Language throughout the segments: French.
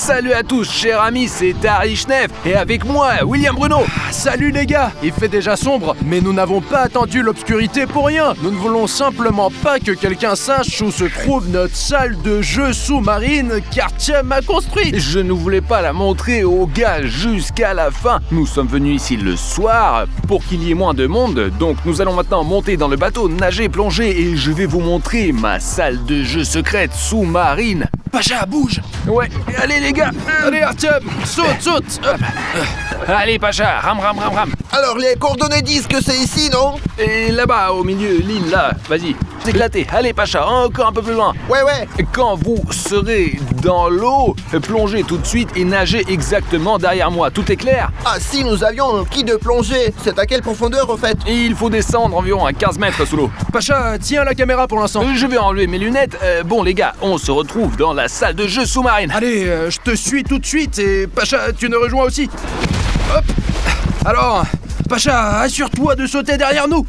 Salut à tous, chers amis, c'est Tarishnef et avec moi, William Bruno. Salut les gars, il fait déjà sombre, mais nous n'avons pas attendu l'obscurité pour rien. Nous ne voulons simplement pas que quelqu'un sache où se trouve notre salle de jeu sous-marine qu'Artyom a construite. Je ne voulais pas la montrer aux gars jusqu'à la fin. Nous sommes venus ici le soir pour qu'il y ait moins de monde, donc nous allons maintenant monter dans le bateau, nager, plonger et je vais vous montrer ma salle de jeu secrète sous-marine. Pacha, bouge. Ouais, allez les gars. Allez Artyom, saute. Hop. Allez Pacha, ram. Alors les coordonnées disent que c'est ici, non? Et là-bas, au milieu, l'île, là, vas-y, éclaté. Allez Pacha, encore un peu plus loin. Ouais. Quand vous serez dans l'eau, plongez tout de suite et nagez exactement derrière moi. Tout est clair? Ah si, nous avions un kit de plongée. C'est à quelle profondeur au fait? Et il faut descendre environ à 15 mètres sous l'eau. Pacha, tiens la caméra pour l'instant. Je vais enlever mes lunettes. Bon les gars, on se retrouve dans la salle de jeu sous-marine. Allez, je te suis tout de suite et Pacha, tu nous rejoins aussi. Hop. Alors, Pacha, assure-toi de sauter derrière nous.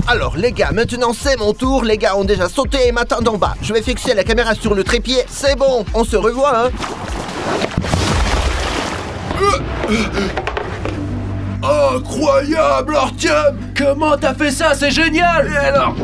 Alors les gars, maintenant c'est mon tour. Les gars ont déjà sauté et m'attendent en bas. Je vais fixer la caméra sur le trépied. C'est bon, on se revoit, hein. Incroyable, Artyom! Comment t'as fait ça? C'est génial! Alors,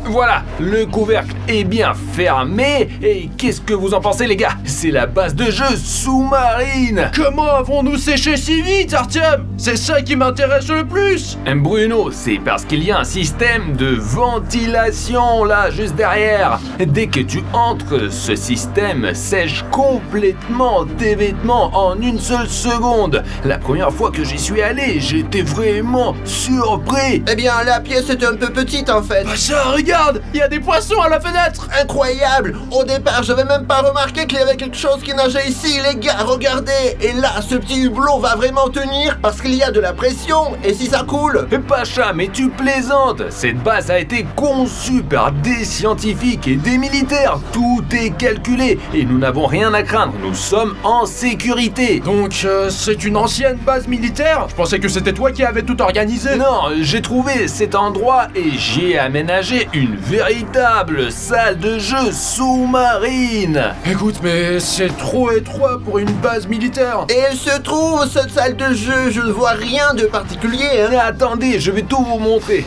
voilà, le couvercle est bien fermé. Et qu'est-ce que vous en pensez les gars? C'est la base de jeu sous-marine. Comment avons-nous séché si vite, Artyom? C'est ça qui m'intéresse le plus. Bruno, c'est parce qu'il y a un système de ventilation là, juste derrière. Dès que tu entres, ce système sèche complètement tes vêtements en une seule seconde. La première fois que j'y suis allé, j'étais vraiment surpris. Eh bien, la pièce est un peu petite en fait. Pacha, regarde, il y a des poissons à la fenêtre. Incroyable! Au départ, j'avais même pas remarqué qu'il y avait quelque chose qui nageait ici, les gars, regardez! Et là, ce petit hublot va vraiment tenir parce qu'il y a de la pression, et si ça coule? Pacha, mais tu plaisantes. Cette base a été conçue par des scientifiques et des militaires. Tout est calculé et nous n'avons rien à craindre. Nous sommes en sécurité. Donc, c'est une ancienne base militaire? Je pensais que c'était toi qui avais tout organisé. Non, j'ai trouvé cet endroit et j'y ai aménagé une véritable salle de jeu sous-marine. Écoute, mais c'est trop étroit pour une base militaire. Et elle se trouve, cette salle de jeu, je ne vois rien de particulier, hein. Attendez, je vais tout vous montrer.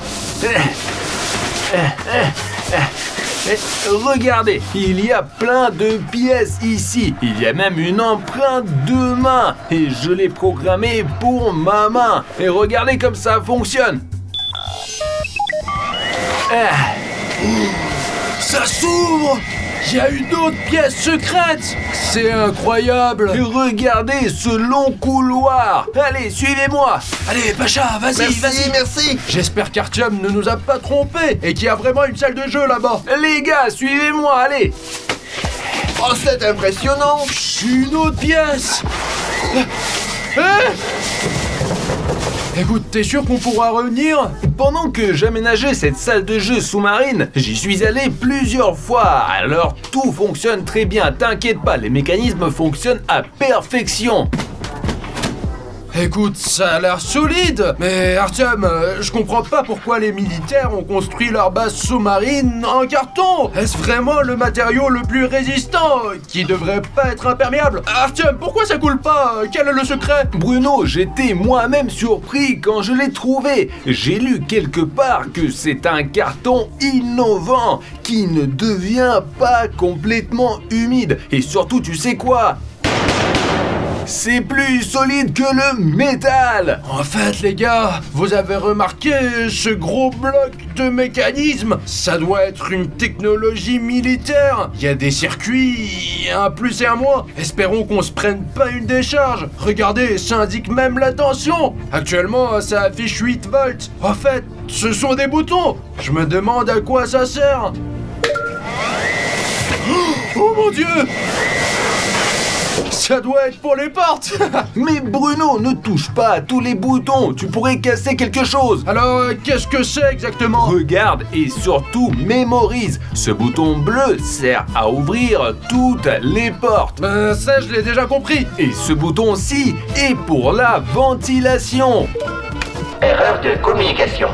Regardez, il y a plein de pièces ici. Il y a même une empreinte de main. Et je l'ai programmée pour ma main. Et regardez comme ça fonctionne. Ça s'ouvre! Il y a une autre pièce secrète! C'est incroyable! Regardez ce long couloir! Allez, suivez-moi! Allez, Pacha, vas-y! Merci! J'espère qu'Artyom ne nous a pas trompés et qu'il y a vraiment une salle de jeu là-bas! Les gars, suivez-moi, allez! Oh, c'est impressionnant! Une autre pièce! Écoute, t'es sûr qu'on pourra revenir? Pendant que j'aménageais cette salle de jeu sous-marine, j'y suis allé plusieurs fois, alors tout fonctionne très bien, t'inquiète pas, les mécanismes fonctionnent à perfection. Écoute, ça a l'air solide. Mais Artyom, je comprends pas pourquoi les militaires ont construit leur base sous-marine en carton. Est-ce vraiment le matériau le plus résistant qui devrait pas être imperméable? Artyom, pourquoi ça coule pas? Quel est le secret? Bruno, j'étais moi-même surpris quand je l'ai trouvé. J'ai lu quelque part que c'est un carton innovant qui ne devient pas complètement humide. Et surtout, tu sais quoi? C'est plus solide que le métal. En fait, les gars, vous avez remarqué ce gros bloc de mécanisme? Ça doit être une technologie militaire. Il y a des circuits, un plus et un moins. Espérons qu'on se prenne pas une décharge. Regardez, ça indique même la tension. Actuellement, ça affiche 8 volts. En fait, ce sont des boutons. Je me demande à quoi ça sert. Oh mon Dieu! Ça doit être pour les portes. Mais Bruno, ne touche pas à tous les boutons. Tu pourrais casser quelque chose. Alors, qu'est-ce que c'est exactement? Regarde et surtout mémorise. Ce bouton bleu sert à ouvrir toutes les portes. Ça, je l'ai déjà compris. Et ce bouton-ci est pour la ventilation. Erreur de communication.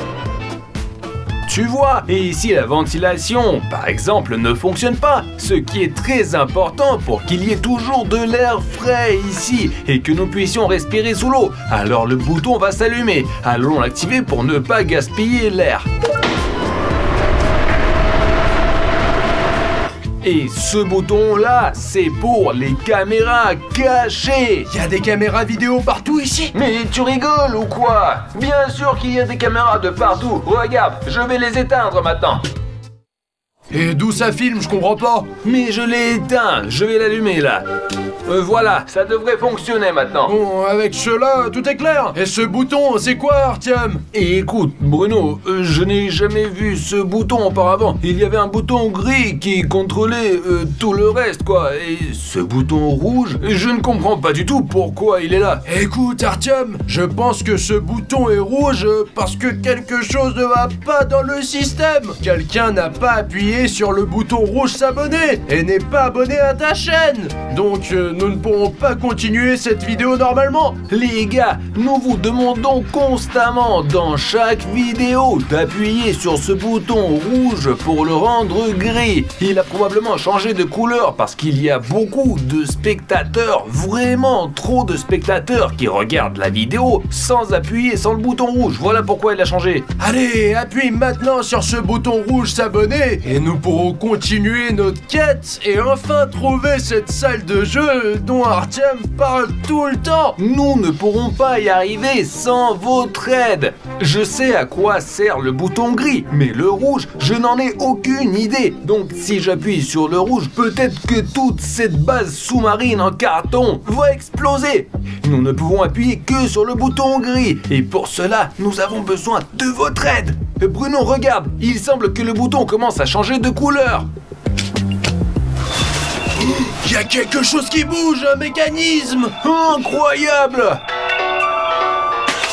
tu vois. Et si la ventilation, par exemple, ne fonctionne pas, ce qui est très important pour qu'il y ait toujours de l'air frais ici et que nous puissions respirer sous l'eau, alors le bouton va s'allumer. Allons l'activer pour ne pas gaspiller l'air. Et ce bouton-là, c'est pour les caméras cachées. Il y a des caméras vidéo partout ici. Mais tu rigoles ou quoi? Bien sûr qu'il y a des caméras de partout. Regarde, je vais les éteindre maintenant. Et d'où ça filme, je comprends pas. Mais je l'ai éteint, je vais l'allumer là. Voilà, ça devrait fonctionner maintenant. Bon, avec cela, tout est clair. Et ce bouton, c'est quoi, Artyom? Et écoute, Bruno, je n'ai jamais vu ce bouton auparavant. Il y avait un bouton gris qui contrôlait tout le reste, quoi. Et ce bouton rouge, je ne comprends pas du tout pourquoi il est là. Écoute, Artyom, je pense que ce bouton est rouge parce que quelque chose ne va pas dans le système. Quelqu'un n'a pas appuyé sur le bouton rouge s'abonner et n'est pas abonné à ta chaîne. Donc, nous ne pourrons pas continuer cette vidéo normalement. Les gars, nous vous demandons constamment dans chaque vidéo d'appuyer sur ce bouton rouge pour le rendre gris. Il a probablement changé de couleur parce qu'il y a beaucoup de spectateurs, vraiment trop de spectateurs qui regardent la vidéo sans appuyer sur le bouton rouge. Voilà pourquoi il a changé. Allez, appuie maintenant sur ce bouton rouge s'abonner et nous pourrons continuer notre quête et enfin trouver cette salle de jeu dont Artyom parle tout le temps. Nous ne pourrons pas y arriver sans votre aide. Je sais à quoi sert le bouton gris, mais le rouge, je n'en ai aucune idée. Donc si j'appuie sur le rouge, peut-être que toute cette base sous-marine en carton va exploser. Nous ne pouvons appuyer que sur le bouton gris. Et pour cela, nous avons besoin de votre aide. Bruno, regarde, il semble que le bouton commence à changer de couleur. Il y a quelque chose qui bouge, un mécanisme. Incroyable!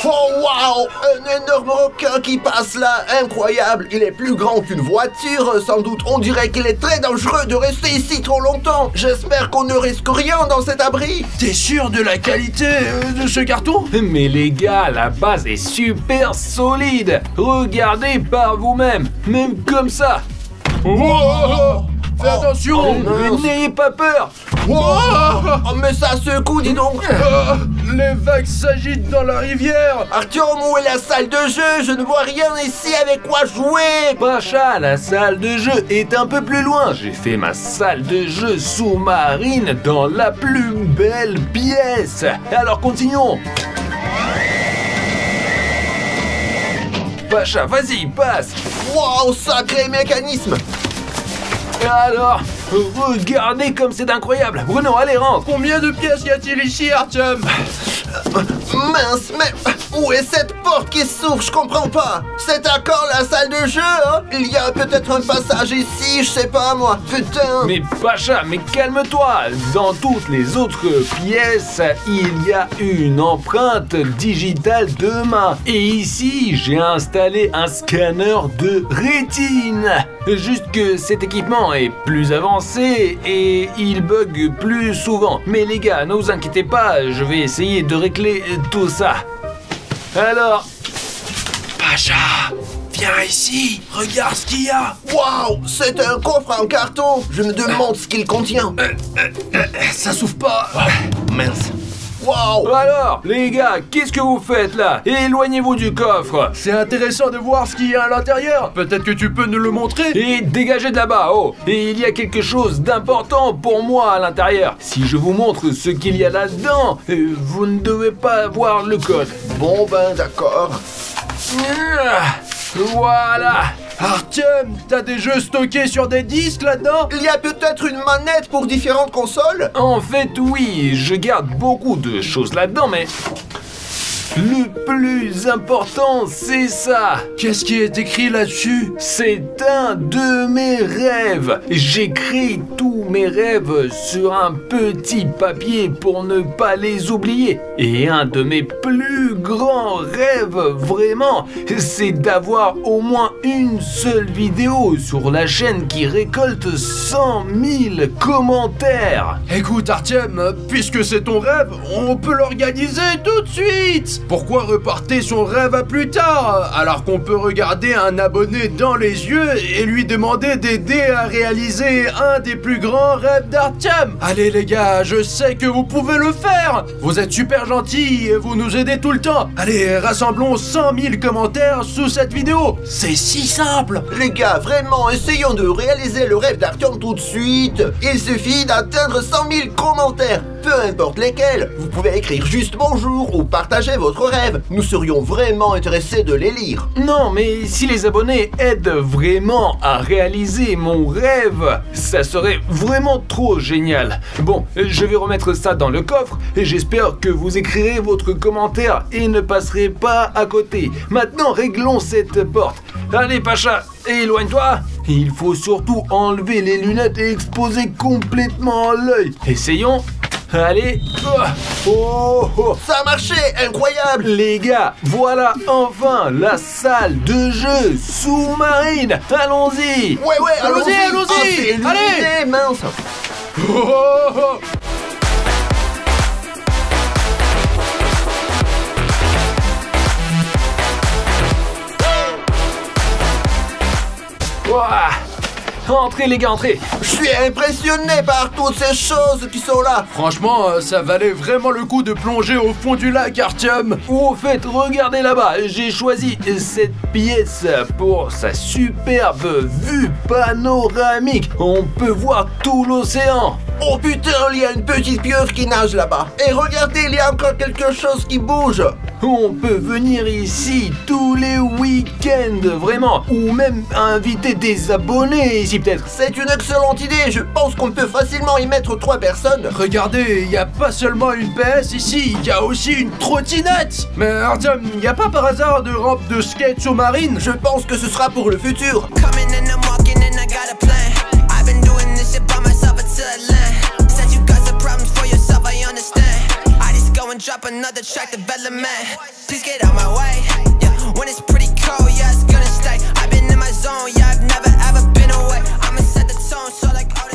Oh waouh! Un énorme requin qui passe là, incroyable! Il est plus grand qu'une voiture, sans doute. On dirait qu'il est très dangereux de rester ici trop longtemps. J'espère qu'on ne risque rien dans cet abri. T'es sûr de la qualité de ce carton? Mais les gars, la base est super solide. Regardez par vous-même, même comme ça. Wow! Fais attention! N'ayez pas peur. Wow! Oh, mais ça secoue, dis donc! Les vagues s'agitent dans la rivière! Artyom, où est la salle de jeu? Je ne vois rien ici avec quoi jouer! Pacha, la salle de jeu est un peu plus loin. J'ai fait ma salle de jeu sous-marine dans la plus belle pièce. Alors continuons. Pacha, vas-y, passe. Wow, sacré mécanisme! Alors, regardez comme c'est incroyable. Bruno, allez, rentre. Combien de pièces y a-t-il ici, Artyom? Mince, mais où est cette porte qui s'ouvre? Je comprends pas. C'est encore la salle de jeu, hein? Il y a peut-être un passage ici, je sais pas moi. Putain. Mais Pacha, mais calme-toi. Dans toutes les autres pièces, il y a une empreinte digitale de main. Et ici, j'ai installé un scanner de rétine. Juste que cet équipement est plus avancé et il bug plus souvent. Mais les gars, ne vous inquiétez pas, je vais essayer de régler tout ça. Alors... Pacha, viens ici, regarde ce qu'il y a. Waouh, c'est un coffre en carton. Je me demande ce qu'il contient. Ça s'ouvre pas. Mince. Waouh! Alors, les gars, qu'est-ce que vous faites là? Éloignez-vous du coffre. C'est intéressant de voir ce qu'il y a à l'intérieur. Peut-être que tu peux nous le montrer. Et dégagez de là-bas, oh! Et il y a quelque chose d'important pour moi à l'intérieur. Si je vous montre ce qu'il y a là-dedans, vous ne devez pas voir le code. Bon ben d'accord. Voilà! Artyom, t'as des jeux stockés sur des disques là-dedans? Il y a peut-être une manette pour différentes consoles? En fait, oui, je garde beaucoup de choses là-dedans, mais... le plus important, c'est ça. Qu'est-ce qui est écrit là-dessus? C'est un de mes rêves. J'écris tous mes rêves sur un petit papier pour ne pas les oublier. Et un de mes plus grands rêves, vraiment, c'est d'avoir au moins une seule vidéo sur la chaîne qui récolte 100 000 commentaires. Écoute Artyom, puisque c'est ton rêve, on peut l'organiser tout de suite. mince, pourquoi reporter son rêve à plus tard, alors qu'on peut regarder un abonné dans les yeux et lui demander d'aider à réaliser un des plus grands rêves d'Artyom? Allez les gars, je sais que vous pouvez le faire. Vous êtes super gentils et vous nous aidez tout le temps. Allez, rassemblons 100 000 commentaires sous cette vidéo. C'est si simple. Les gars, vraiment, essayons de réaliser le rêve d'Artyom tout de suite. Il suffit d'atteindre 100 000 commentaires, peu importe lesquels. Vous pouvez écrire juste bonjour ou partager votre rêve. Nous serions vraiment intéressés de les lire. Non, mais si les abonnés aident vraiment à réaliser mon rêve, ça serait vraiment trop génial. Bon, je vais remettre ça dans le coffre et j'espère que vous écrirez votre commentaire et ne passerez pas à côté. Maintenant, réglons cette porte. Allez, Pacha, éloigne-toi. Il faut surtout enlever les lunettes et exposer complètement l'œil. Essayons. Allez. Oh, oh. Ça a marché, incroyable. Les gars, voilà enfin la salle de jeu sous-marine. Allons-y. Ouais, allons-y. Allez. Allez, mince. Oh. Ouah. Entrez les gars, entrez. Je suis impressionné par toutes ces choses qui sont là. Franchement, ça valait vraiment le coup de plonger au fond du lac, Artyom. Au fait, regardez là-bas, j'ai choisi cette pièce pour sa superbe vue panoramique. On peut voir tout l'océan. Oh putain, il y a une petite pieuvre qui nage là-bas. Et regardez, il y a encore quelque chose qui bouge. On peut venir ici tous les week-ends, vraiment. Ou même inviter des abonnés ici peut-être. C'est une excellente idée, je pense qu'on peut facilement y mettre 3 personnes. Regardez, il n'y a pas seulement une PS ici, il y a aussi une trottinette. Mais Artyom, il n'y a pas par hasard de rampe de skate sous-marine? Je pense que ce sera pour le futur. Drop another track development. Please get out my way. Yeah, when it's pretty cold, yeah, it's gonna stay. I've been in my zone, yeah, I've never ever been away. I'ma set the tone, so like all the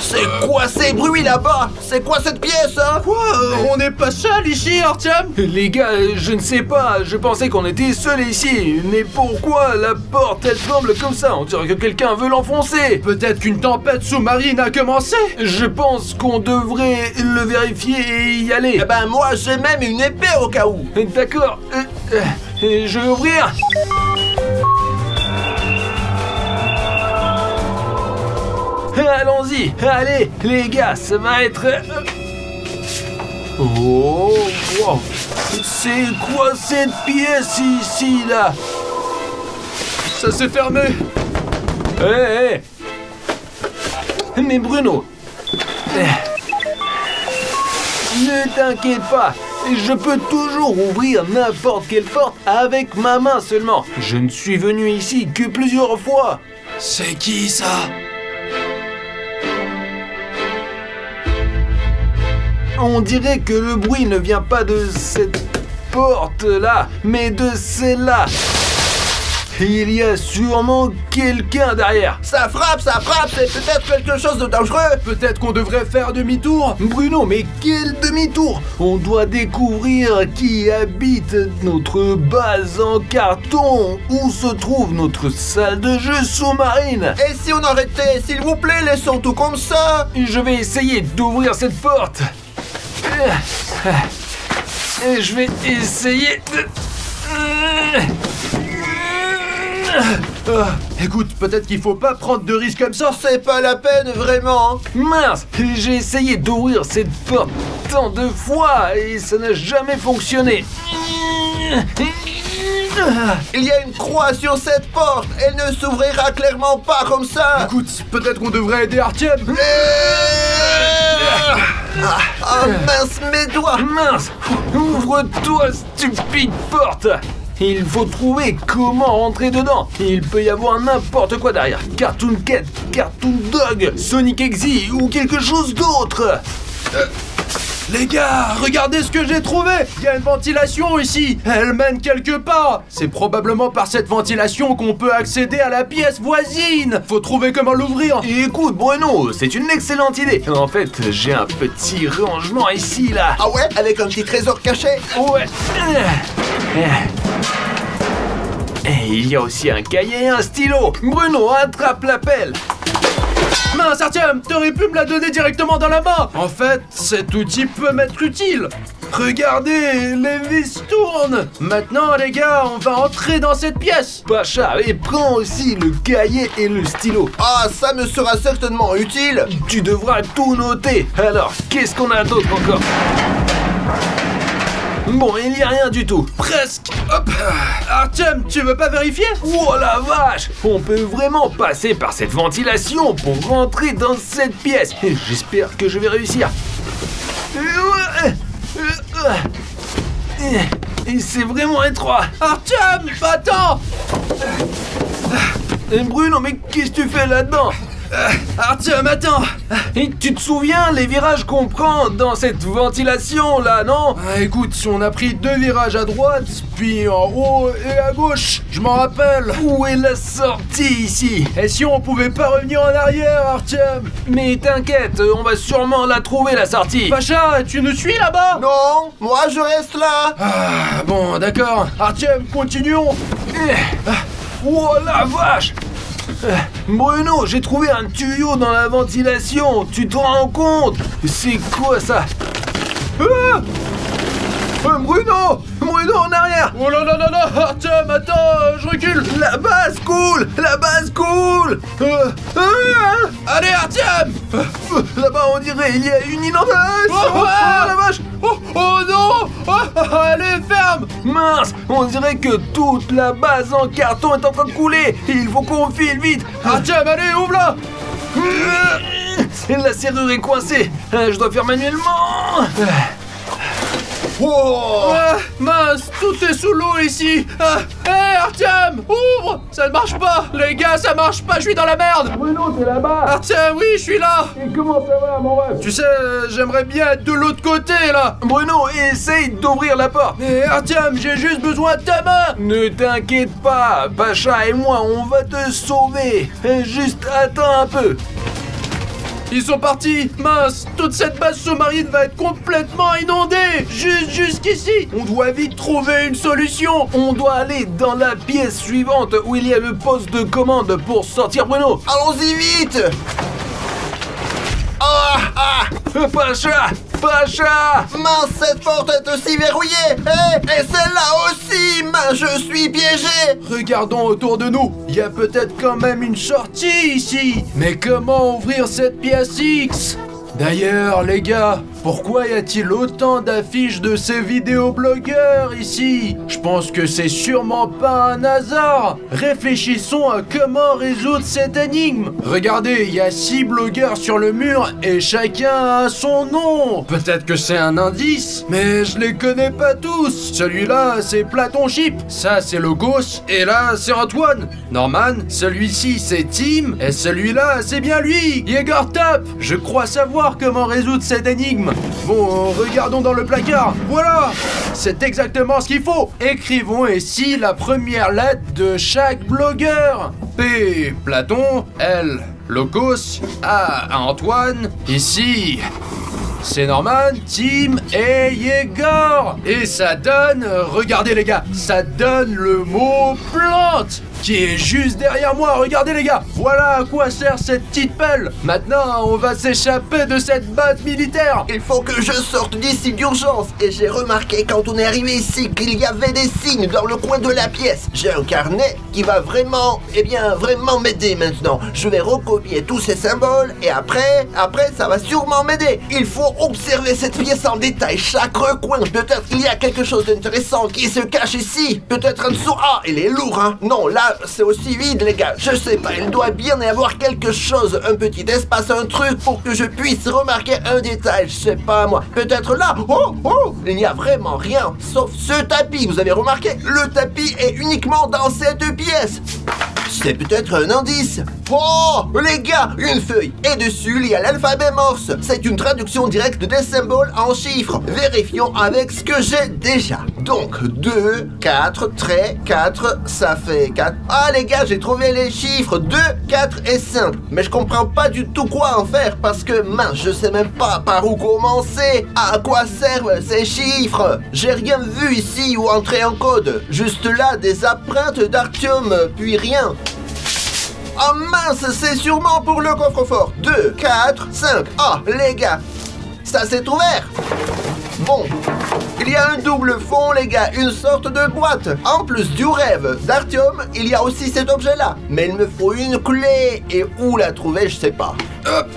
C'est quoi ces bruits là-bas? C'est quoi cette pièce, hein? Quoi? On n'est pas seul ici, Artyom? Les gars, je ne sais pas, je pensais qu'on était seuls ici. Mais pourquoi la porte, elle tremble comme ça? On dirait que quelqu'un veut l'enfoncer. Peut-être qu'une tempête sous-marine a commencé. Je pense qu'on devrait le vérifier et y aller. Eh ben moi, j'ai même une épée au cas où. D'accord, je vais ouvrir. Allons-y, allez les gars, ça va être... Oh, wow. C'est quoi cette pièce ici là? Ça s'est fermé. Hé, Mais Bruno, ne t'inquiète pas, je peux toujours ouvrir n'importe quelle porte avec ma main seulement. Je ne suis venu ici que plusieurs fois. C'est qui ça? On dirait que le bruit ne vient pas de cette porte-là, mais de celle-là. Il y a sûrement quelqu'un derrière. Ça frappe, c'est peut-être quelque chose de dangereux. Peut-être qu'on devrait faire demi-tour. Bruno, mais quel demi-tour? On doit découvrir qui habite notre base en carton. Où se trouve notre salle de jeu sous-marine? Et si on arrêtait, s'il vous plaît, laissons tout comme ça. Je vais essayer d'ouvrir cette porte. Et je vais essayer de... Écoute, peut-être qu'il faut pas prendre de risques comme ça. C'est pas la peine, vraiment. Mince, j'ai essayé d'ouvrir cette porte tant de fois et ça n'a jamais fonctionné. Il y a une croix sur cette porte. Elle ne s'ouvrira clairement pas comme ça. Écoute, peut-être qu'on devrait aider Artyom. Ah, mince, mes doigts. Mince, ouvre-toi, stupide porte. Il faut trouver comment entrer dedans. Il peut y avoir n'importe quoi derrière. Cartoon Cat, Cartoon Dog, Sonic Exy ou quelque chose d'autre. Les gars, regardez ce que j'ai trouvé. Il y a une ventilation ici. Elle mène quelque part. C'est probablement par cette ventilation qu'on peut accéder à la pièce voisine. Faut trouver comment l'ouvrir. Écoute Bruno, c'est une excellente idée. En fait, j'ai un petit rangement ici, là. Ah ouais? Avec un petit trésor caché? Ouais. Et il y a aussi un cahier et un stylo. Bruno, attrape la pelle. Mince, Artyom, t'aurais pu me la donner directement dans la main. En fait, cet outil peut m'être utile. Regardez, les vis tournent. Maintenant, les gars, on va entrer dans cette pièce. Pacha, et prends aussi le cahier et le stylo. Ah, ça me sera certainement utile. Tu devras tout noter. Alors, qu'est-ce qu'on a d'autre encore? Bon, il n'y a rien du tout. Presque. Hop. Artyom, tu veux pas vérifier? Oh la vache! On peut vraiment passer par cette ventilation pour rentrer dans cette pièce. J'espère que je vais réussir. Et c'est vraiment étroit. Artyom, attends. Bruno, mais qu'est-ce que tu fais là-dedans? Artyom, attends. Et tu te souviens les virages qu'on prend dans cette ventilation là, non? Écoute, on a pris 2 virages à droite, puis en haut et à gauche. Je m'en rappelle. Où est la sortie ici? Et si on pouvait pas revenir en arrière, Artyom? Mais t'inquiète, on va sûrement la trouver la sortie. Pacha, tu nous suis là-bas? Non, moi je reste là. Ah, bon, d'accord. Artyom, continuons. Oh la vache! Bruno, j'ai trouvé un tuyau dans la ventilation. Tu te rends compte? C'est quoi ça? Bruno! Bruno en arrière! Oh là là là là! Artyom, attends, je recule! La base coule! La base coule! Allez, Artyom! Là-bas, on dirait il y a une inondation! Oh, la vache! Oh non! Allez, ferme! Mince! On dirait que toute la base en carton est en train de couler! Il faut qu'on file vite! Artyom, allez, ouvre-la! La serrure est coincée! Je dois faire manuellement! Oh. Mince, tout est sous l'eau ici. Hé, Artyom, ouvre. Ça ne marche pas. Les gars, ça marche pas, je suis dans la merde. Bruno, t'es là-bas. Artyom, oui, je suis là. Et comment ça va, mon rêve? Tu sais, j'aimerais bien être de l'autre côté, là. Bruno, essaye d'ouvrir la porte. Mais Artyom, j'ai juste besoin de ta main. Ne t'inquiète pas, Pacha et moi, on va te sauver. Juste attends un peu. Ils sont partis. Mince, toute cette base sous-marine va être complètement inondée. Jusqu'ici. On doit vite trouver une solution. On doit aller dans la pièce suivante où il y a le poste de commande pour sortir Bruno. Allons-y vite. Pacha! Pacha! Mince, cette porte est aussi verrouillée. Et celle-là aussi. Mince, je suis piégé. Regardons autour de nous. Il y a peut-être quand même une sortie ici. Mais comment ouvrir cette pièce X? D'ailleurs, les gars, pourquoi y a-t-il autant d'affiches de ces vidéoblogueurs ici? Je pense que c'est sûrement pas un hasard. Réfléchissons à comment résoudre cette énigme. Regardez, il y a 6 blogueurs sur le mur et chacun a son nom. Peut-être que c'est un indice, mais je les connais pas tous. Celui-là, c'est Platon Chip. Ça, c'est Logos. Et là, c'est Antoine. Norman, celui-ci, c'est Tim. Et celui-là, c'est bien lui, Yegor Top. Je crois savoir comment résoudre cette énigme. Bon, regardons dans le placard. Voilà, c'est exactement ce qu'il faut. Écrivons ici la première lettre de chaque blogueur. P, Platon. L, Logos. A, Antoine. Ici, c'est Norman, Tim et Yegor. Et ça donne, regardez les gars, ça donne le mot plante qui est juste derrière moi. Regardez les gars, voilà à quoi sert cette petite pelle. Maintenant, on va s'échapper de cette base militaire. Il faut que je sorte d'ici d'urgence. Et j'ai remarqué quand on est arrivé ici qu'il y avait des signes dans le coin de la pièce. J'ai un carnet qui va vraiment, vraiment m'aider maintenant. Je vais recopier tous ces symboles et après, ça va sûrement m'aider. Il faut observer cette pièce en détail, chaque recoin. Peut-être qu'il y a quelque chose d'intéressant qui se cache ici. Peut-être en dessous. Ah, il est lourd, hein. Non, là, c'est aussi vide, les gars. Je sais pas, il doit bien y avoir quelque chose, un petit espace, un truc pour que je puisse remarquer un détail. Je sais pas, moi. Peut-être là. Oh, il n'y a vraiment rien, sauf ce tapis. Vous avez remarqué? Le tapis est uniquement dans cette pièce. C'est peut-être un indice. Oh, les gars, une feuille. Et dessus, il y a l'alphabet morse. C'est une traduction directe des symboles en chiffres. Vérifions avec ce que j'ai déjà. Donc, 2, 4, trait, 4, ça fait 4. Ah, les gars, j'ai trouvé les chiffres 2, 4 et 5. Mais je comprends pas du tout quoi en faire parce que, mince, je sais même pas par où commencer. À quoi servent ces chiffres? J'ai rien vu ici ou entrer en code. Juste là, des empreintes d'Artium, puis rien. Ah mince, c'est sûrement pour le coffre-fort. 2, 4, 5. Ah, les gars, ça s'est ouvert. Bon, il y a un double fond, les gars, une sorte de boîte. En plus du rêve d'Artium, il y a aussi cet objet-là. Mais il me faut une clé. Et où la trouver, je sais pas. Hop.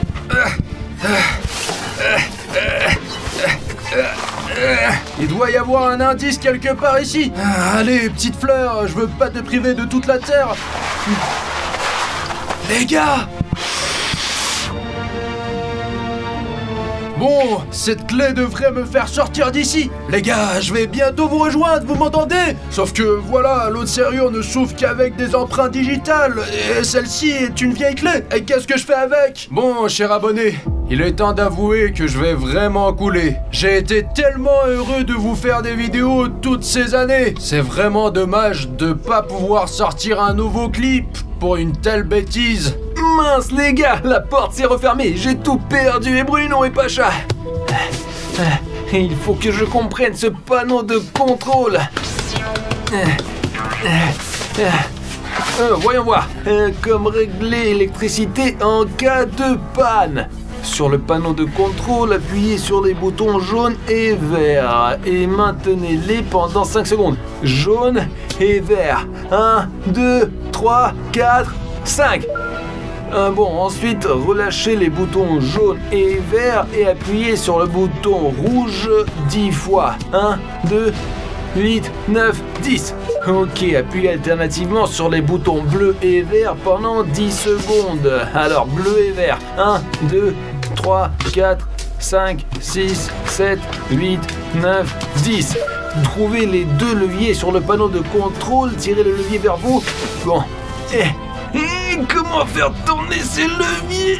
Il doit y avoir un indice quelque part ici. Allez, petite fleur, je veux pas te priver de toute la terre. Les gars! Bon, cette clé devrait me faire sortir d'ici. Les gars, je vais bientôt vous rejoindre, vous m'entendez? Sauf que voilà, l'autre serrure ne s'ouvre qu'avec des empreintes digitales. Et celle-ci est une vieille clé. Et qu'est-ce que je fais avec? Bon, cher abonné, il est temps d'avouer que je vais vraiment couler. J'ai été tellement heureux de vous faire des vidéos toutes ces années. C'est vraiment dommage de pas pouvoir sortir un nouveau clip pour une telle bêtise. Mince les gars, la porte s'est refermée, j'ai tout perdu et Bruno et Pacha. Il faut que je comprenne ce panneau de contrôle. Voyons voir, comme régler l'électricité en cas de panne. Sur le panneau de contrôle, appuyez sur les boutons jaune et vert et maintenez-les pendant 5 secondes. Jaune et vert. 1, 2, 3, 4, 5. Bon, ensuite, relâchez les boutons jaune et vert et appuyez sur le bouton rouge 10 fois. 1, 2, 8, 9, 10. Ok, appuyez alternativement sur les boutons bleu et vert pendant 10 secondes. Alors, bleu et vert. 1, 2, 3, 4, 5, 6, 7, 8, 9, 10. Trouvez les deux leviers sur le panneau de contrôle, tirez le levier vers vous. Bon. Comment faire tourner ces leviers?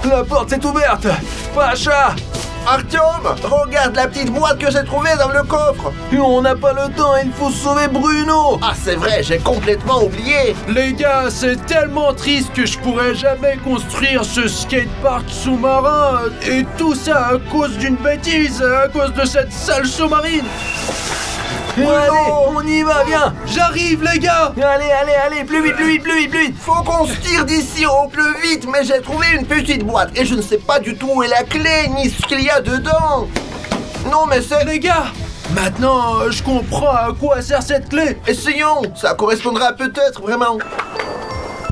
La porte s'est ouverte. Pacha! Artiom, regarde la petite boîte que j'ai trouvée dans le coffre. On n'a pas le temps, il faut sauver Bruno. Ah, c'est vrai, j'ai complètement oublié. Les gars, c'est tellement triste que je pourrais jamais construire ce skatepark sous-marin. Et tout ça à cause d'une bêtise, à cause de cette sale sous-marine. Allez, on y va, viens. J'arrive, les gars. Allez, plus vite. Faut qu'on se tire d'ici au plus vite, mais j'ai trouvé une petite boîte et je ne sais pas du tout où est la clé ni ce qu'il y a dedans. Non, mais c'est... Les gars, maintenant, je comprends à quoi sert cette clé. Essayons, ça correspondra peut-être vraiment.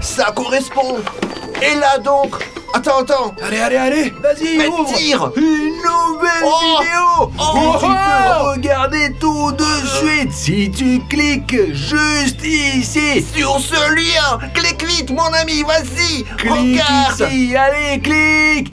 Ça correspond. Et là donc... Attends. Allez, vas-y, Mais ouvre. tire. Une nouvelle vidéo. Et tu peux regarder tout de suite si tu cliques juste ici. Sur ce lien. Clique vite, mon ami, vas-y. Clique Regarde. ici, allez, clique.